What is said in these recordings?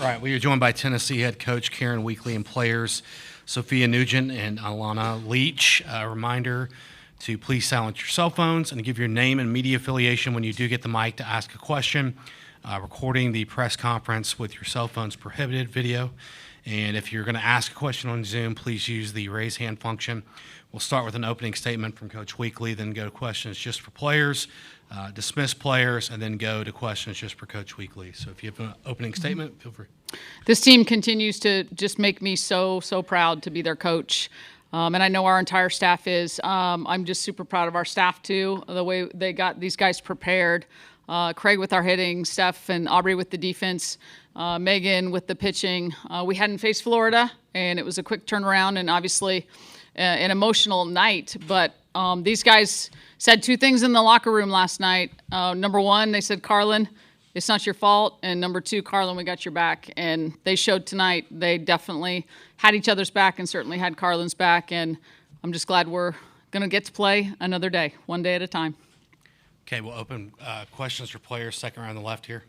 Right, we are joined by Tennessee head coach Karen Weekly and players Sophia Nugent and Alannah Leach. A reminder to please silence your cell phones and to give your name and media affiliation when you do get the mic to ask a question. Recording the press conference with your cell phones prohibited video. And if you're going to ask a question on Zoom, please use the raise hand function. We'll start with an opening statement from Coach Weekly, then go to questions just for players, dismiss players, and then go to questions just for Coach Weekly. So if you have an opening statement, feel free. This team continues to just make me so proud to be their coach. And I know our entire staff is. I'm just super proud of our staff, too, the way they got these guys prepared. Craig with our hitting, Steph and Aubrey with the defense, Megan with the pitching. We hadn't faced Florida, and it was a quick turnaround and obviously an emotional night. But these guys said two things in the locker room last night. Number one, they said, Carlin, it's not your fault. And number two, Carlin, we got your back. And they showed tonight they definitely had each other's back and certainly had Carlin's back. And I'm just glad we're going to get to play another day, one day at a time. Okay, we'll open questions for players. Second row on the left here.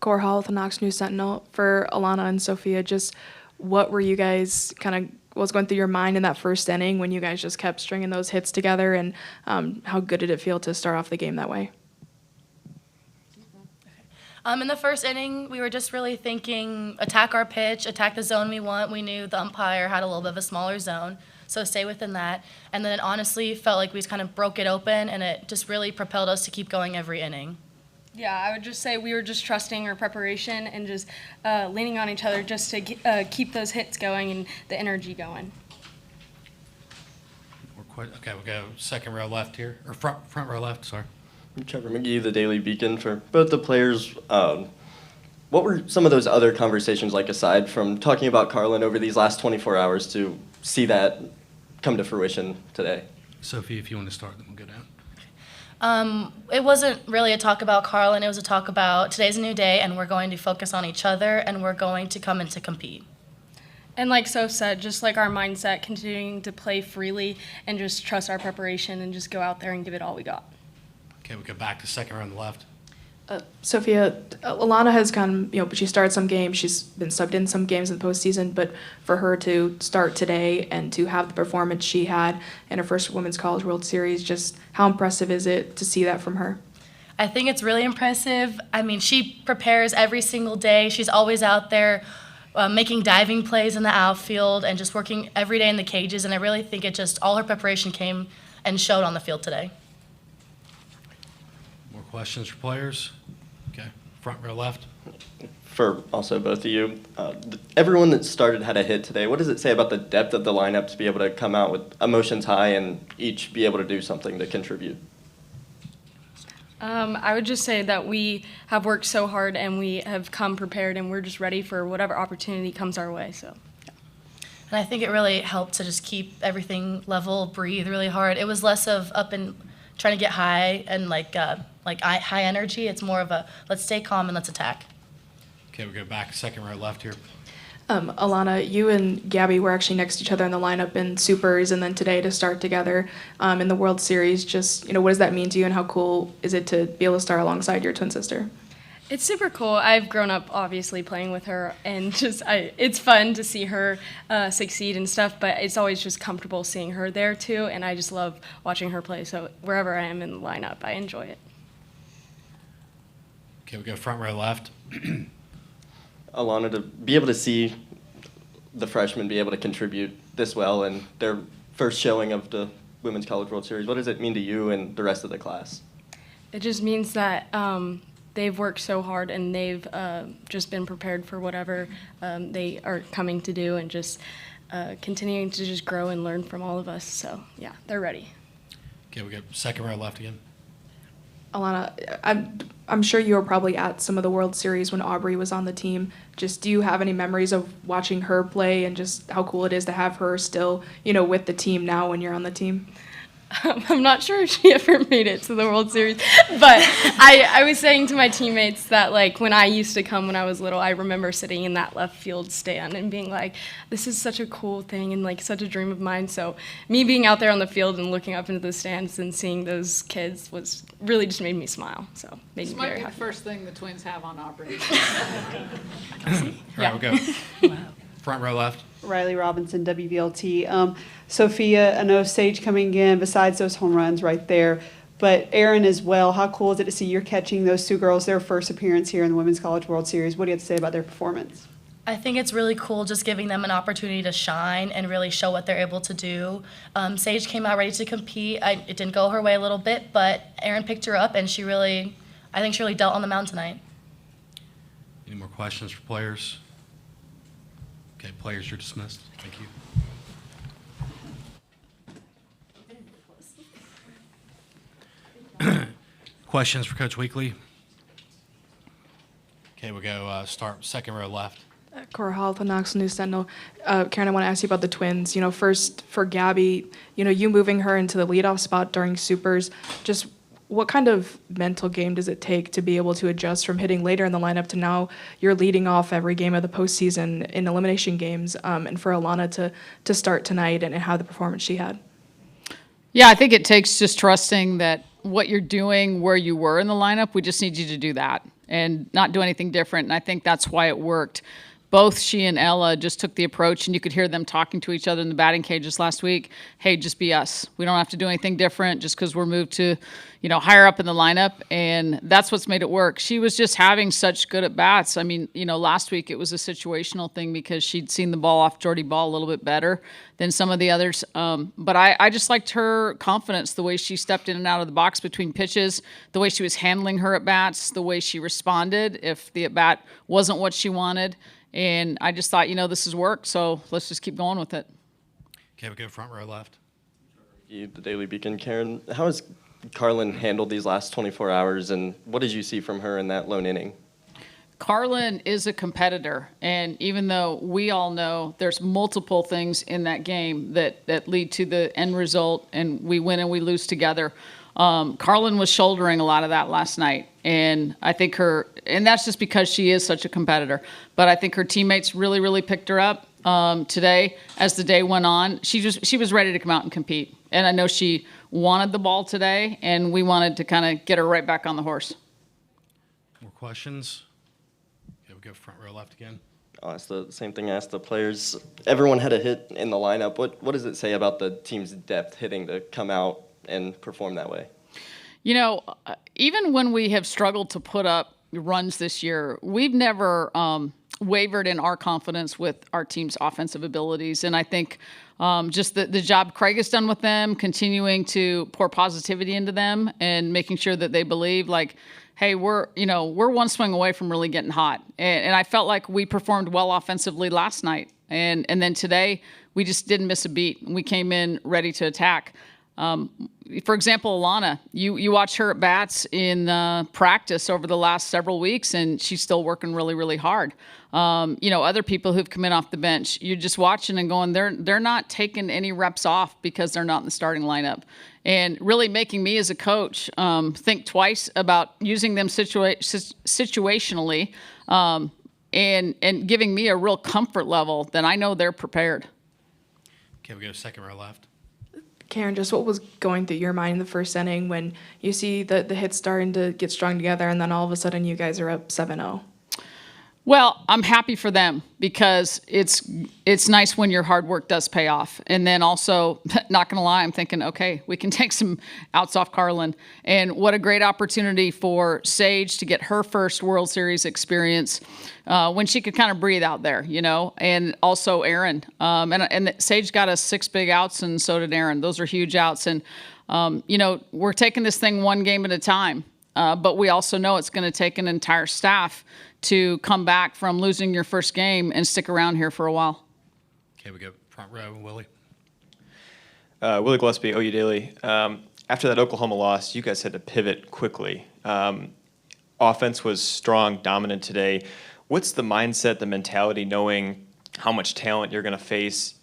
Core Hall with the Knox News Sentinel. For Alannah and Sophia, just what were you guys what was going through your mind in that first inning when you guys just kept stringing those hits together, and how good did it feel to start off the game that way? In the first inning, we were just really thinking attack our pitch, attack the zone we want. We knew the umpire had a little bit of a smaller zone, so stay within that. And then it honestly felt like we just kind of broke it open, and it just really propelled us to keep going every inning. Yeah, I would just say we were just trusting our preparation and just leaning on each other just to keep those hits going and the energy going. Okay, we'll go second row left here, or front row left, sorry. Trevor McGee, the Daily Beacon. For both the players, what were some of those other conversations like, aside from talking about Carlin over these last 24 hours, to see that come to fruition today? Sophie, if you want to start, then we'll go down. It wasn't really a talk about Carlin. It was a talk about today's a new day, and we're going to focus on each other, and we're going to come in to compete. And like Soph said, just like our mindset, continuing to play freely and just trust our preparation and just go out there and give it all we got. Okay, we'll go back to second row on the left. Sophia, Alannah has she started some games. She's been subbed in some games in the postseason, but for her to start today and to have the performance she had in her first Women's College World Series, just how impressive is it to see that from her? I think it's really impressive. I mean, she prepares every single day. She's always out there making diving plays in the outfield and just working every day in the cages, and I really think it just, all her preparation came and showed on the field today. More questions for players? Okay, front row left. For also both of you, everyone that started had a hit today. What does it say about the depth of the lineup to be able to come out with emotions high and each be able to do something to contribute? I would just say that we have worked so hard and we have come prepared, and we're just ready for whatever opportunity comes our way. So, yeah. And I think it really helped to just keep everything level, breathe really hard. It was less of up and trying to get high and high energy. It's more of a let's stay calm and let's attack. Okay, we'll go back second row left here. Alannah, you and Gabby were actually next to each other in the lineup in Supers, and then today to start together in the World Series. Just, what does that mean to you, and how cool is it to be able to start alongside your twin sister? It's super cool. I've grown up obviously playing with her, and it's fun to see her succeed and stuff, but it's always just comfortable seeing her there too, and I just love watching her play. So wherever I am in the lineup, I enjoy it. Okay, we go front row left. Alannah, to be able to see the freshmen be able to contribute this well in their first showing of the Women's College World Series, what does it mean to you and the rest of the class? It just means that they've worked so hard, and they've just been prepared for whatever they are coming to do, and just continuing to just grow and learn from all of us. So, yeah, they're ready. Okay, we got second row left again. Alannah, I'm sure you were probably at some of the World Series when Aubrey was on the team. Just, do you have any memories of watching her play and just how cool it is to have her still, with the team now when you're on the team? I'm not sure if she ever made it to the World Series, but I was saying to my teammates that, when I used to come when I was little, I remember sitting in that left field stand and being like, this is such a cool thing and, such a dream of mine. So me being out there on the field and looking up into the stands and seeing those kids was really just made me smile. So made me very happy. This might be the first thing the Twins have on Aubrey. All right, we'll go. Front row left. Riley Robinson, WVLT. Sophia, I know Sage coming in, besides those home runs right there, but Erin as well. How cool is it to see you're catching those two girls, their first appearance here in the Women's College World Series? What do you have to say about their performance? I think it's really cool just giving them an opportunity to shine and really show what they're able to do. Sage came out ready to compete. It didn't go her way a little bit, but Erin picked her up, and I think she really dealt on the mound tonight. Any more questions for players? Okay, players, you're dismissed. Thank you. Questions for Coach Weekly? Okay, we'll go start second row left. Cora Hall, the Knox News Sentinel. Karen, I want to ask you about the twins. First for Gabby, you moving her into the leadoff spot during Supers, just what kind of mental game does it take to be able to adjust from hitting later in the lineup to now you're leading off every game of the postseason in elimination games, and for Alannah to start tonight and have the performance she had? Yeah, I think it takes just trusting that what you're doing where you were in the lineup, we just need you to do that and not do anything different. And I think that's why it worked. Both she and Ella just took the approach, and you could hear them talking to each other in the batting cages last week. Hey, just be us. We don't have to do anything different just because we're moved to, higher up in the lineup, and that's what's made it work. She was just having such good at-bats. I mean, last week it was a situational thing because she'd seen the ball off Jordy Ball a little bit better than some of the others. But I just liked her confidence, the way she stepped in and out of the box between pitches, the way she was handling her at-bats, the way she responded if the at-bat wasn't what she wanted. And I just thought, this has worked, so let's just keep going with it. Okay, we go front row left. The Daily Beacon, Karen, how has Carlin handled these last 24 hours, and what did you see from her in that lone inning? Carlin is a competitor, and even though we all know there's multiple things in that game that lead to the end result, and we win and we lose together, Carlin was shouldering a lot of that last night, and I think and that's just because she is such a competitor, but I think her teammates really, really picked her up today as the day went on. She was ready to come out and compete, and I know she wanted the ball today, and we wanted to kind of get her right back on the horse. More questions? Okay, we'll go front row left again. I'll ask the same thing I asked the players. Everyone had a hit in the lineup. What does it say about the team's depth hitting to come out and perform that way? Even when we have struggled to put up runs this year, we've never wavered in our confidence with our team's offensive abilities. And I think just the job Craig has done with them, continuing to pour positivity into them and making sure that they believe, like, hey, we're one swing away from really getting hot. And I felt like we performed well offensively last night. And then today, we just didn't miss a beat. We came in ready to attack. For example, Alannah, you watch her at bats in practice over the last several weeks, and she's still working really, really hard. Other people who've come in off the bench, you're just watching and going, they're not taking any reps off because they're not in the starting lineup, and really making me as a coach think twice about using them situationally, and giving me a real comfort level that I know they're prepared. Okay, we go second row left. Karen, just what was going through your mind in the first inning when you see the hits starting to get strung together, and then all of a sudden you guys are up 7-0? Well, I'm happy for them because it's nice when your hard work does pay off. And then also, not going to lie, I'm thinking, okay, we can take some outs off Carlin. And what a great opportunity for Sage to get her first World Series experience when she could kind of breathe out there, and also Erin. And Sage got us 6 big outs, and so did Erin. Those are huge outs. And, we're taking this thing one game at a time. But we also know it's going to take an entire staff to come back from losing your first game and stick around here for a while. Okay, we go front row, Willie. Willie Gillespie, OU Daily. After that Oklahoma loss, you guys had to pivot quickly. Offense was strong, dominant today. What's the mindset, the mentality, knowing how much talent you're going to face,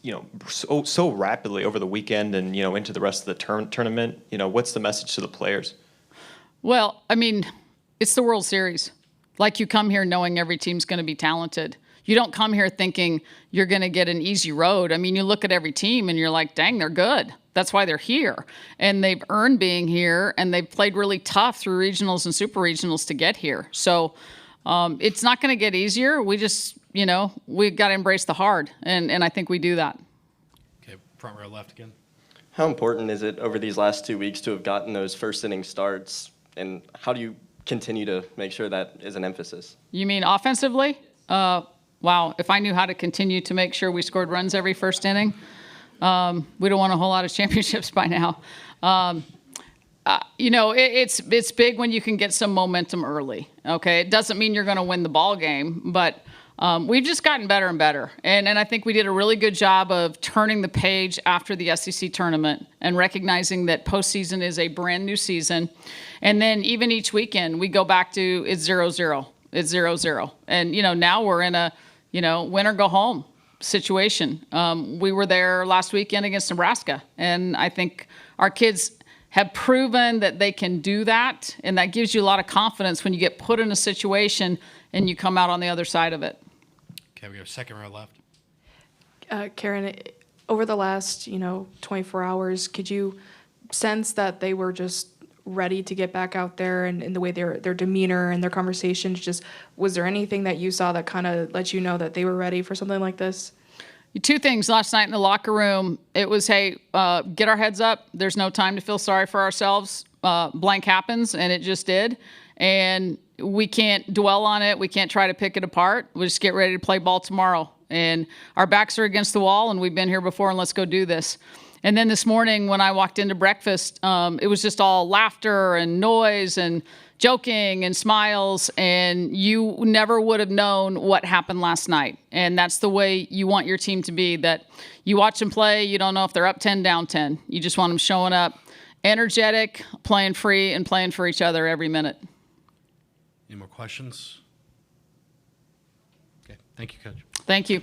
so rapidly over the weekend and, into the rest of the tournament? What's the message to the players? Well, I mean, it's the World Series. Like, you come here knowing every team's going to be talented. You don't come here thinking you're going to get an easy road. I mean, you look at every team and you're like, dang, they're good. That's why they're here. And they've earned being here, and they've played really tough through regionals and super regionals to get here. So it's not going to get easier. We just we got to embrace the hard, and I think we do that. Okay, front row left again. How important is it over these last 2 weeks to have gotten those first inning starts, and how do you continue to make sure that is an emphasis? You mean offensively? Wow, if I knew how to continue to make sure we scored runs every first inning, we don't won a whole lot of championships by now. It's big when you can get some momentum early. Okay, it doesn't mean you're going to win the ball game, but we've just gotten better and better. And I think we did a really good job of turning the page after the SEC tournament and recognizing that postseason is a brand new season. And then even each weekend, we go back to it's 0-0. It's 0-0. And, now we're in a, win or go home situation. We were there last weekend against Nebraska. And I think our kids have proven that they can do that. And that gives you a lot of confidence when you get put in a situation and you come out on the other side of it. Okay, we have second row left. Karen, over the last 24 hours, could you sense that they were just ready to get back out there, and in the way their demeanor and their conversations, just was there anything that you saw that kind of let you know that they were ready for something like this? Two things last night in the locker room. It was, hey, get our heads up. There's no time to feel sorry for ourselves. Blank happens, and it just did. And we can't dwell on it. We can't try to pick it apart. We'll just get ready to play ball tomorrow. And our backs are against the wall, and we've been here before, and let's go do this. And then this morning when I walked into breakfast, it was just all laughter and noise and joking and smiles, and you never would have known what happened last night. And that's the way you want your team to be, that you watch them play, you don't know if they're up 10, down 10. You just want them showing up energetic, playing free, and playing for each other every minute. Any more questions? Okay, thank you, Coach. Thank you.